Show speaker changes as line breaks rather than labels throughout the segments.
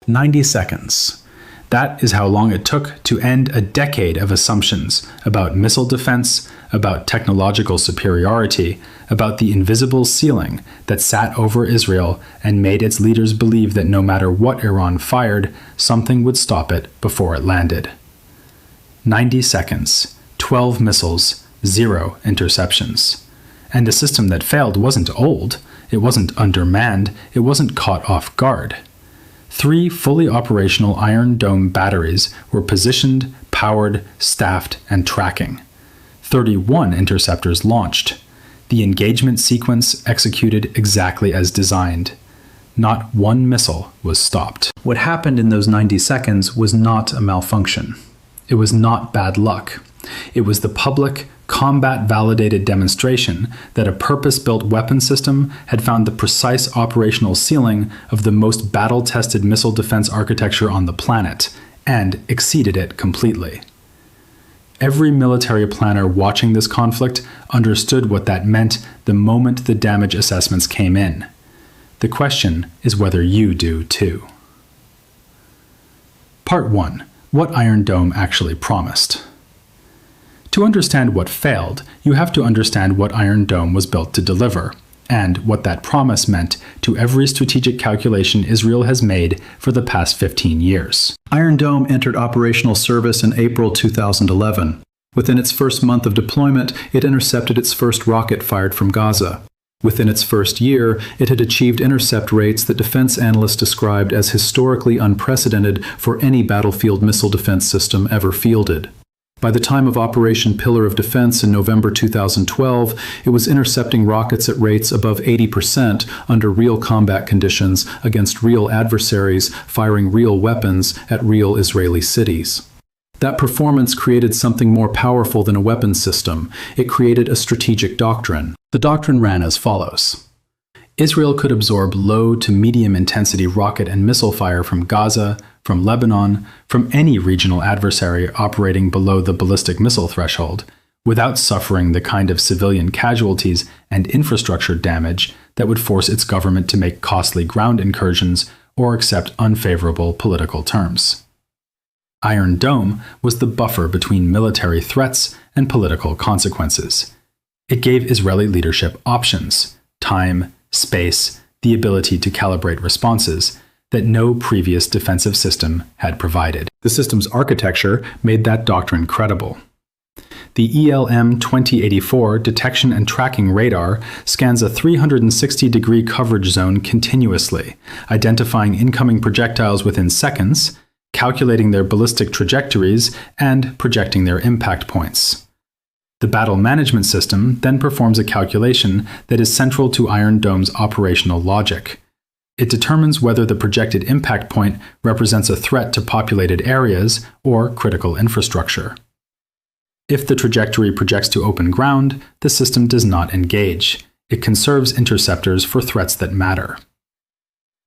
90 seconds. That is how long it took to end a decade of assumptions about missile defense, about technological superiority, about the invisible ceiling that sat over Israel and made its leaders believe that no matter what Iran fired, something would stop it before it landed. 90 seconds, 12 missiles, 0 interceptions. And a system that failed wasn't old, it wasn't undermanned, it wasn't caught off guard. 3 fully operational Iron Dome batteries were positioned, powered, staffed, and tracking. 31 interceptors launched. The engagement sequence executed exactly as designed. Not one missile was stopped. What happened in those 90 seconds was not a malfunction. It was not bad luck. It was the public, combat-validated demonstration that a purpose-built weapon system had found the precise operational ceiling of the most battle-tested missile defense architecture on the planet, and exceeded it completely. Every military planner watching this conflict understood what that meant the moment the damage assessments came in. The question is whether you do too. Part 1. What Iron Dome actually promised. To understand what failed, you have to understand what Iron Dome was built to deliver, and what that promise meant to every strategic calculation Israel has made for the past 15 years.
Iron Dome entered operational service in April 2011. Within its first month of deployment, it intercepted its first rocket fired from Gaza. Within its first year, it had achieved intercept rates that defense analysts described as historically unprecedented for any battlefield missile defense system ever fielded. By the time of Operation Pillar of Defense in November 2012, it was intercepting rockets at rates above 80% under real combat conditions against real adversaries, firing real weapons at real Israeli cities. That performance created something more powerful than a weapons system. It created a strategic doctrine. The doctrine ran as follows. Israel could absorb low to medium intensity rocket and missile fire from Gaza, from Lebanon, from any regional adversary operating below the ballistic missile threshold, without suffering the kind of civilian casualties and infrastructure damage that would force its government to make costly ground incursions or accept unfavorable political terms. Iron Dome was the buffer between military threats and political consequences. It gave Israeli leadership options, time, space, the ability to calibrate responses that no previous defensive system had provided. The system's architecture made that doctrine credible. The ELM 2084 detection and tracking radar scans a 360-degree coverage zone continuously, identifying incoming projectiles within seconds, calculating their ballistic trajectories, and projecting their impact points. The battle management system then performs a calculation that is central to Iron Dome's operational logic. It determines whether the projected impact point represents a threat to populated areas or critical infrastructure. If the trajectory projects to open ground, the system does not engage. It conserves interceptors for threats that matter.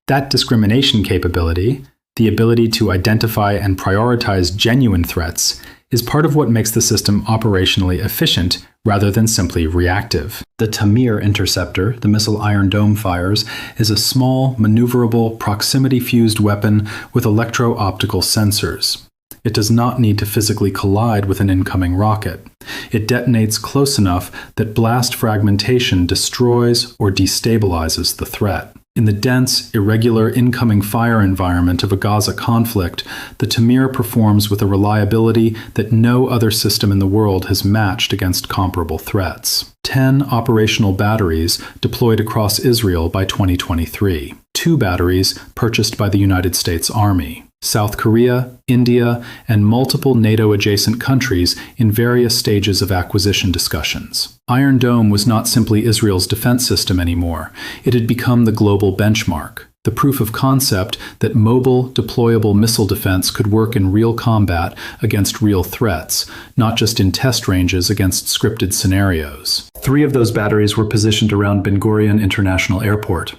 That discrimination capability, the ability to identify and prioritize genuine threats, is part of what makes the system operationally efficient rather than simply reactive. The Tamir interceptor, the missile Iron Dome fires, is a small, maneuverable, proximity-fused weapon with electro-optical sensors. It does not need to physically collide with an incoming rocket. It detonates close enough that blast fragmentation destroys or destabilizes the threat. In the dense, irregular incoming fire environment of a Gaza conflict, the Tamir performs with a reliability that no other system in the world has matched against comparable threats. 10 operational batteries deployed across Israel by 2023. 2 batteries purchased by the United States Army. South Korea, India, and multiple NATO-adjacent countries in various stages of acquisition discussions. Iron Dome was not simply Israel's defense system anymore. It had become the global benchmark, the proof of concept that mobile, deployable missile defense could work in real combat against real threats, not just in test ranges against scripted scenarios. 3 of those batteries were positioned around Ben Gurion International Airport,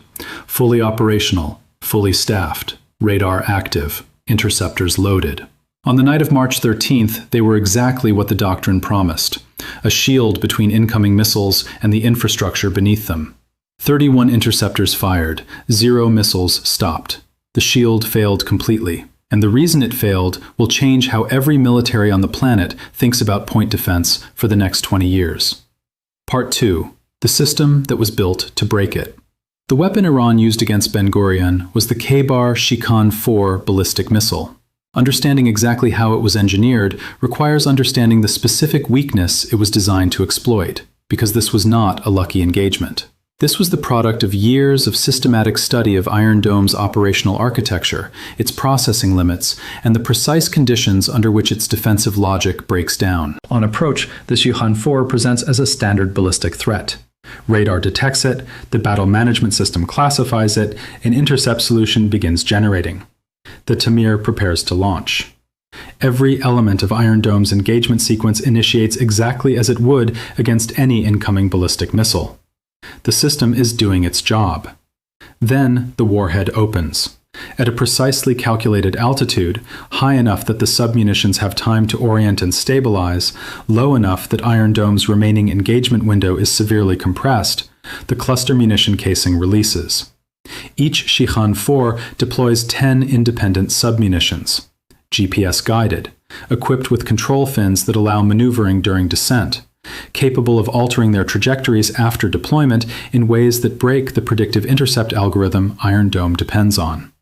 fully operational, fully staffed, radar active, interceptors loaded. On the night of March 13th, they were exactly what the doctrine promised, a shield between incoming missiles and the infrastructure beneath them. 31 interceptors fired, 0 missiles stopped. The shield failed completely, and the reason it failed will change how every military on the planet thinks about point defense for the next 20 years. Part 2. The system that was built to break it. The weapon Iran used against Ben Gurion was the K-4 ballistic missile. Understanding exactly how it was engineered requires understanding the specific weakness it was designed to exploit, because this was not a lucky engagement. This was the product of years of systematic study of Iron Dome's operational architecture, its processing limits, and the precise conditions under which its defensive logic breaks down. On approach, the Shihan-4 presents as a standard ballistic threat. Radar detects it, the battle management system classifies it, an intercept solution begins generating. The Tamir prepares to launch. Every element of Iron Dome's engagement sequence initiates exactly as it would against any incoming ballistic missile. The system is doing its job. Then the warhead opens. At a precisely calculated altitude, high enough that the submunitions have time to orient and stabilize, low enough that Iron Dome's remaining engagement window is severely compressed, the cluster munition casing releases. Each Shihan-4 deploys 10 independent submunitions, GPS-guided, equipped with control fins that allow maneuvering during descent, capable of altering their trajectories after deployment in ways that break the predictive intercept algorithm Iron Dome depends on.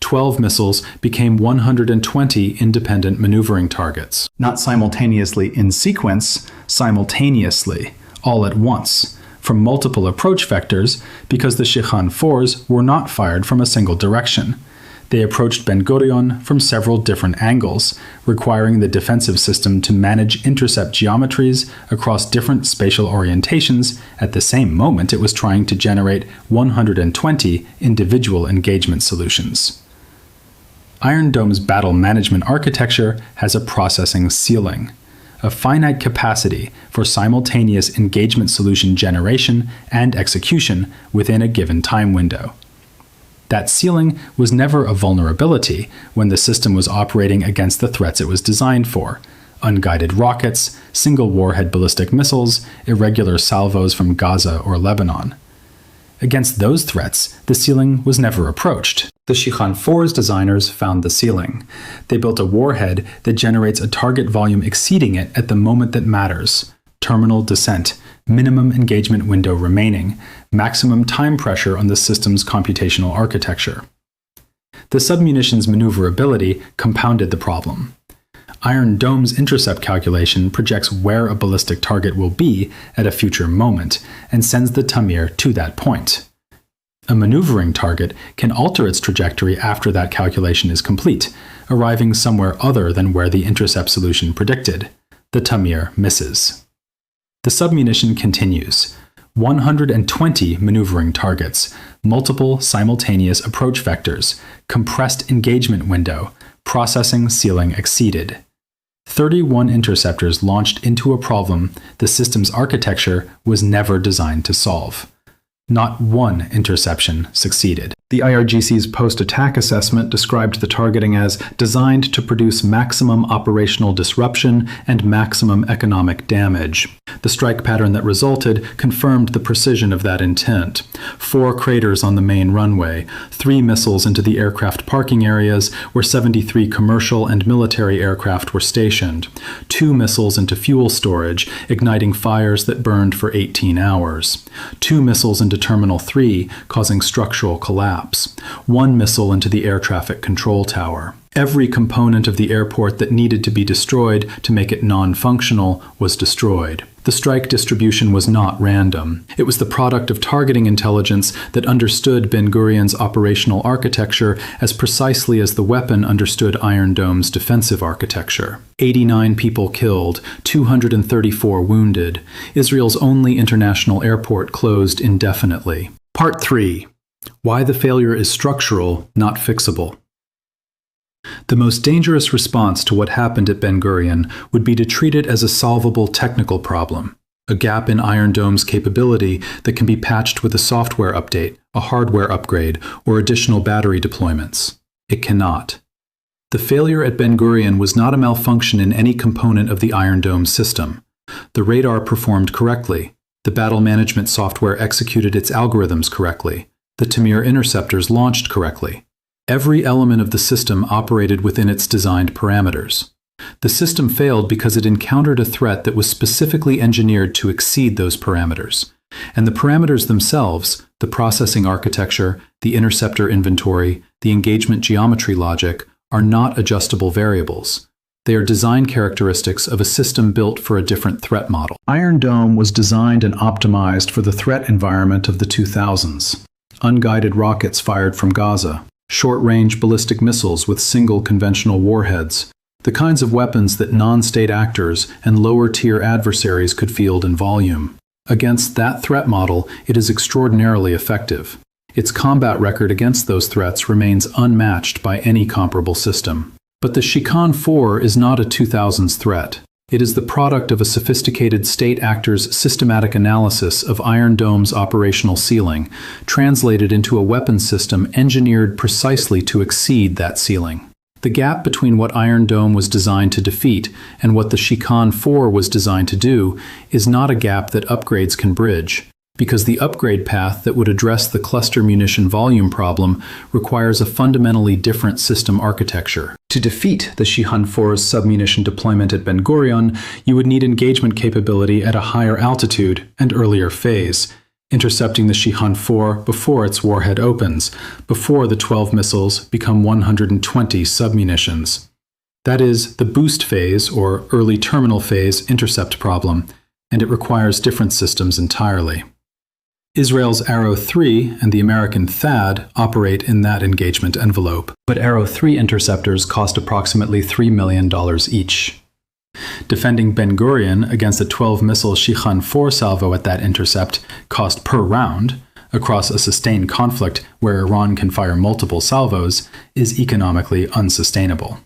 12 missiles became 120 independent maneuvering targets. Not simultaneously in sequence, simultaneously, all at once, from multiple approach vectors, because the Shihan-4s were not fired from a single direction. They approached Ben Gurion from several different angles, requiring the defensive system to manage intercept geometries across different spatial orientations at the same moment it was trying to generate 120 individual engagement solutions. Iron Dome's battle management architecture has a processing ceiling, a finite capacity for simultaneous engagement solution generation and execution within a given time window. That ceiling was never a vulnerability when the system was operating against the threats it was designed for: unguided rockets, single warhead ballistic missiles, irregular salvos from Gaza or Lebanon. Against those threats, the ceiling was never approached. The Shihan-4's designers found the ceiling. They built a warhead that generates a target volume exceeding it at the moment that matters: terminal descent, minimum engagement window remaining, maximum time pressure on the system's computational architecture. The submunition's maneuverability compounded the problem. Iron Dome's intercept calculation projects where a ballistic target will be at a future moment and sends the Tamir to that point. A maneuvering target can alter its trajectory after that calculation is complete, arriving somewhere other than where the intercept solution predicted. The Tamir misses. The submunition continues. 120 maneuvering targets, multiple simultaneous approach vectors, compressed engagement window, processing ceiling exceeded. 31 interceptors launched into a problem the system's architecture was never designed to solve. Not one interception succeeded. The IRGC's post-attack assessment described the targeting as designed to produce maximum operational disruption and maximum economic damage. The strike pattern that resulted confirmed the precision of that intent. 4 craters on the main runway, 3 missiles into the aircraft parking areas where 73 commercial and military aircraft were stationed, 2 missiles into fuel storage, igniting fires that burned for 18 hours, 2 missiles into Terminal 3, causing structural collapse, 1 missile into the air traffic control tower. Every component of the airport that needed to be destroyed to make it non-functional was destroyed. The strike distribution was not random. It was the product of targeting intelligence that understood Ben Gurion's operational architecture as precisely as the weapon understood Iron Dome's defensive architecture. 89 people killed, 234 wounded. Israel's only international airport closed indefinitely. Part 3. Why the failure is structural, not fixable. The most dangerous response to what happened at Ben Gurion would be to treat it as a solvable technical problem, a gap in Iron Dome's capability that can be patched with a software update, a hardware upgrade, or additional battery deployments. It cannot. The failure at Ben Gurion was not a malfunction in any component of the Iron Dome system. The radar performed correctly. The battle management software executed its algorithms correctly. The Tamir interceptors launched correctly. Every element of the system operated within its designed parameters. The system failed because it encountered a threat that was specifically engineered to exceed those parameters. And the parameters themselves, the processing architecture, the interceptor inventory, the engagement geometry logic, are not adjustable variables. They are design characteristics of a system built for a different threat model. Iron Dome was designed and optimized for the threat environment of the 2000s. Unguided rockets fired from Gaza, short-range ballistic missiles with single conventional warheads, the kinds of weapons that non-state actors and lower-tier adversaries could field in volume. Against that threat model, it is extraordinarily effective. Its combat record against those threats remains unmatched by any comparable system. But the Shikhan 4 is not a 2000s threat. It is the product of a sophisticated state actor's systematic analysis of Iron Dome's operational ceiling, translated into a weapons system engineered precisely to exceed that ceiling. The gap between what Iron Dome was designed to defeat and what the Shikhan 4 was designed to do is not a gap that upgrades can bridge, because the upgrade path that would address the cluster munition volume problem requires a fundamentally different system architecture. To defeat the Shikhan 4's submunition deployment at Ben Gurion, you would need engagement capability at a higher altitude and earlier phase, intercepting the Shikhan 4 before its warhead opens, before the 12 missiles become 120 submunitions. That is the boost phase or early terminal phase intercept problem, and it requires different systems entirely. Israel's Arrow 3 and the American THAAD operate in that engagement envelope, but Arrow 3 interceptors cost approximately $3 million each. Defending Ben Gurion against a 12-missile Shikhan 4 salvo at that intercept cost per round, across a sustained conflict where Iran can fire multiple salvos, is economically unsustainable.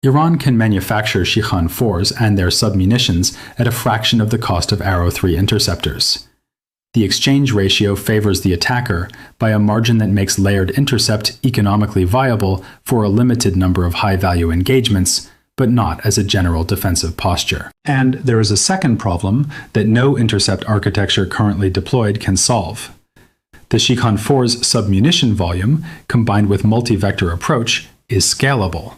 Iran can manufacture Shikhan 4s and their submunitions at a fraction of the cost of Arrow 3 interceptors. The exchange ratio favors the attacker by a margin that makes layered intercept economically viable for a limited number of high-value engagements, but not as a general defensive posture. And there is a second problem that no intercept architecture currently deployed can solve. The Shikhan 4's submunition volume, combined with multi-vector approach, is scalable.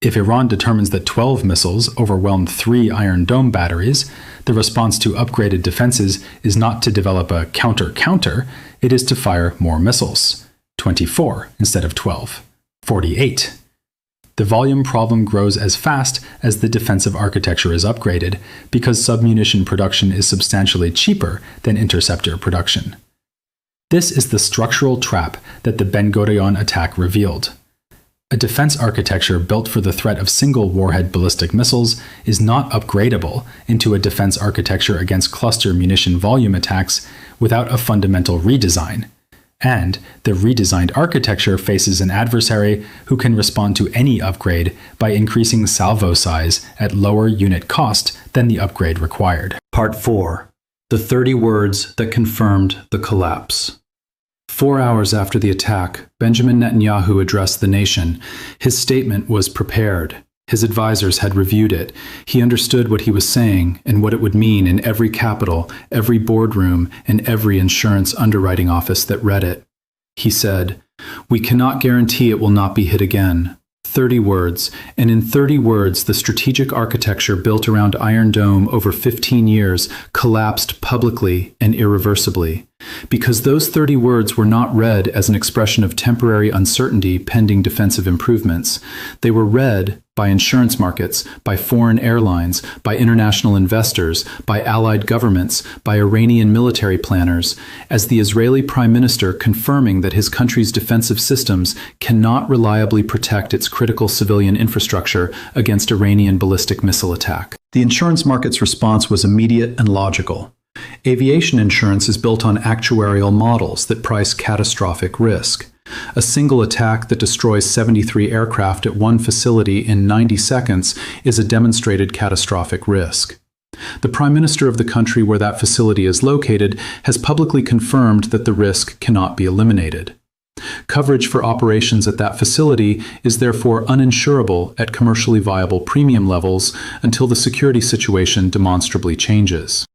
If Iran determines that 12 missiles overwhelmed 3 Iron Dome batteries, the response to upgraded defenses is not to develop a counter-counter, it is to fire more missiles. 24 instead of 12. 48. The volume problem grows as fast as the defensive architecture is upgraded, because submunition production is substantially cheaper than interceptor production. This is the structural trap that the Ben Gurion attack revealed. A defense architecture built for the threat of single warhead ballistic missiles is not upgradable into a defense architecture against cluster munition volume attacks without a fundamental redesign. And the redesigned architecture faces an adversary who can respond to any upgrade by increasing salvo size at lower unit cost than the upgrade required. Part 4. The 30 words that confirmed the collapse. 4 hours after the attack, Benjamin Netanyahu addressed the nation. His statement was prepared. His advisors had reviewed it. He understood what he was saying and what it would mean in every capital, every boardroom, and every insurance underwriting office that read it. He said, "We cannot guarantee it will not be hit again." 30 words, and in 30 words, the strategic architecture built around Iron Dome over 15 years collapsed publicly and irreversibly. Because those 30 words were not read as an expression of temporary uncertainty pending defensive improvements. They were read by insurance markets, by foreign airlines, by international investors, by allied governments, by Iranian military planners, as the Israeli Prime Minister confirming that his country's defensive systems cannot reliably protect its critical civilian infrastructure against Iranian ballistic missile attack. The insurance market's response was immediate and logical. Aviation insurance is built on actuarial models that price catastrophic risk. A single attack that destroys 73 aircraft at one facility in 90 seconds is a demonstrated catastrophic risk. The Prime Minister of the country where that facility is located has publicly confirmed that the risk cannot be eliminated. Coverage for operations at that facility is therefore uninsurable at commercially viable premium levels until the security situation demonstrably changes.